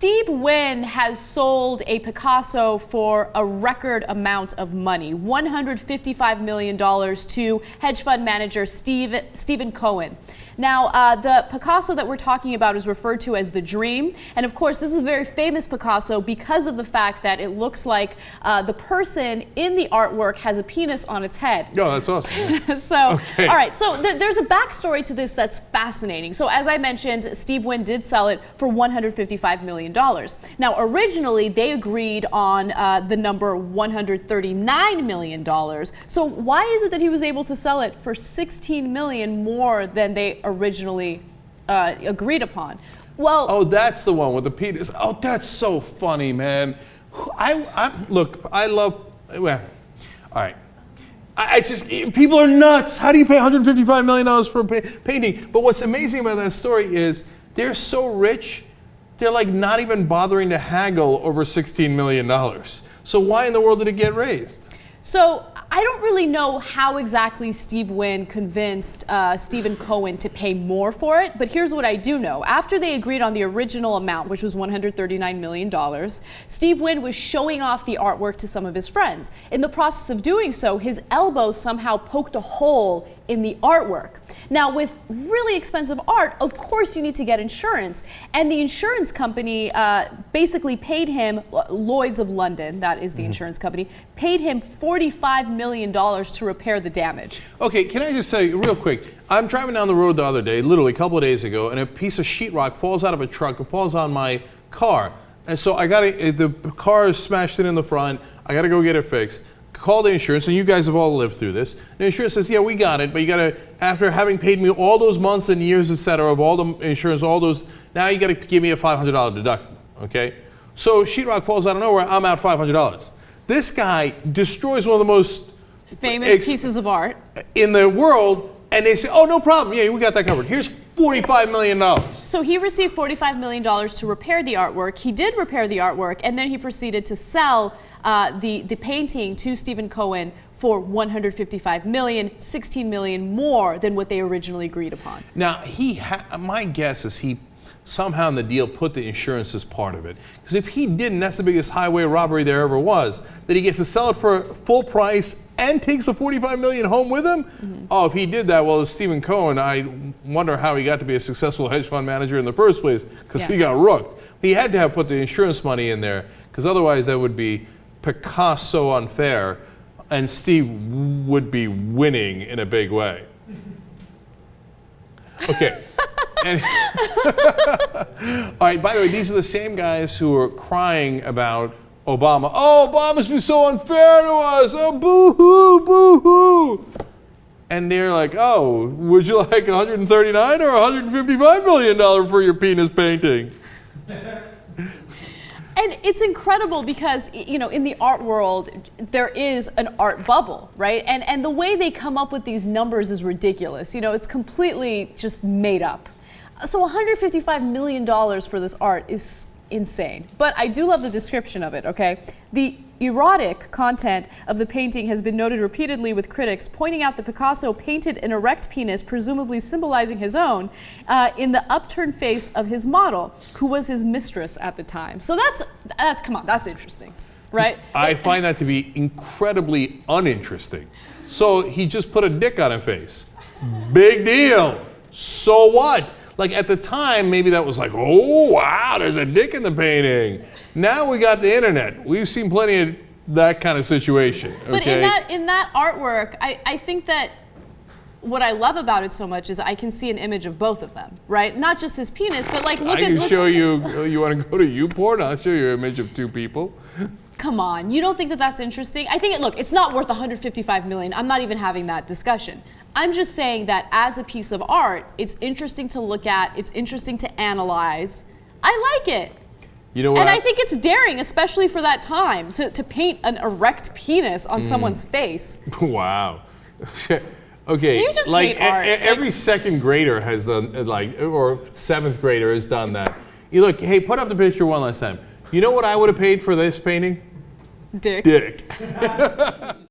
Steve Wynn has sold a Picasso for a record amount of money, $155 million to hedge fund manager Steven Cohen. Now, the Picasso that we're talking about is referred to as the Dream. And of course, this is a very famous Picasso because of the fact that it looks like the person in the artwork has a penis on its head. Oh, that's awesome. So, okay. All right, so there's a backstory to this that's fascinating. So as I mentioned, Steve Wynn did sell it for $155 million. Now, originally, they agreed on the number $139 million. So why is it that he was able to sell it for $16 million more than they originally agreed upon? Well, oh, that's the one with the penis. Oh, that's so funny, man. Look, I love. Well, all right. I just, people are nuts. How do you pay $155 million for a painting? But what's amazing about that story is they're so rich, they're like not even bothering to haggle over $16 million. So why in the world did it get raised? So I don't really know how exactly Steve Wynn convinced Steven Cohen to pay more for it, but here's what I do know. After they agreed on the original amount, which was $139 million, Steve Wynn was showing off the artwork to some of his friends. In the process of doing so, his elbow somehow poked a hole in the artwork. Now, with really expensive art, of course you need to get insurance. And the insurance company basically paid him, Lloyd's of London, that is the insurance company, paid him $45 million to repair the damage. Okay, can I just say real quick, I'm driving down the road the other day, literally a couple of days ago, and a piece of sheetrock falls out of a truck and falls on my car. And so the car is smashed in the front, I gotta go get it fixed. Call the insurance, and you guys have all lived through this. The insurance says, yeah, we got it, but you gotta, after having paid me all those months and years, et cetera, of all the insurance, all those, now you gotta give me a $500 deductible, okay? So sheetrock falls out of nowhere, I'm out $500. This guy destroys one of the most famous pieces of art in the world, and they say, oh, no problem, yeah, we got that covered. Here's $45 million. So he received $45 million to repair the artwork. He did repair the artwork, and then he proceeded to sell the painting to Steven Cohen for $155 million, $16 million more than what they originally agreed upon. Now, my guess is he somehow in the deal put the insurance as part of it. Because if he didn't, that's the biggest highway robbery there ever was. That he gets to sell it for full price and takes the $45 million home with him? Mm-hmm. Oh, if he did that, well, as Steven Cohen, I wonder how he got to be a successful hedge fund manager in the first place, because he got rooked. He had to have put the insurance money in there, because otherwise that would be Picasso unfair, and Steve would be winning in a big way. Okay. All right, by the way, these are the same guys who are crying about Obama. Oh, Obama's been so unfair to us. Oh, boo-hoo, boo-hoo. And they're like, oh, would you like $139 or $155 million for your penis painting? And it's incredible because, you know, in the art world, there is an art bubble, right? And the way they come up with these numbers is ridiculous. You know, it's completely just made up. So $155 million for this art is insane. But I do love the description of it, okay? The erotic content of the painting has been noted repeatedly with critics, pointing out that Picasso painted an erect penis, presumably symbolizing his own, in the upturned face of his model, who was his mistress at the time. So come on, that's interesting, right? I find that to be incredibly uninteresting. So he just put a dick on his face. Big deal. So what? Like at the time, maybe that was like, oh, wow, there's a dick in the painting. Now we got the internet. We've seen plenty of that kind of situation. Okay? But in that artwork, I think that what I love about it so much is I can see an image of both of them, right? Not just his penis, but like I can show you, you want to go to YouPorn? I'll show you an image of two people. Come on, you don't think that that's interesting? I think, look, it's not worth $155 million. I'm not even having that discussion. I'm just saying that as a piece of art, it's interesting to look at, it's interesting to analyze. I like it. You know what? And I think it's daring, especially for that time, to paint an erect penis on someone's face. Wow. Okay, you just like hate art. Every second grader has done, like, or seventh grader has done that. You look, hey, put up the picture one last time. You know what I would have paid for this painting? Dick. Dick.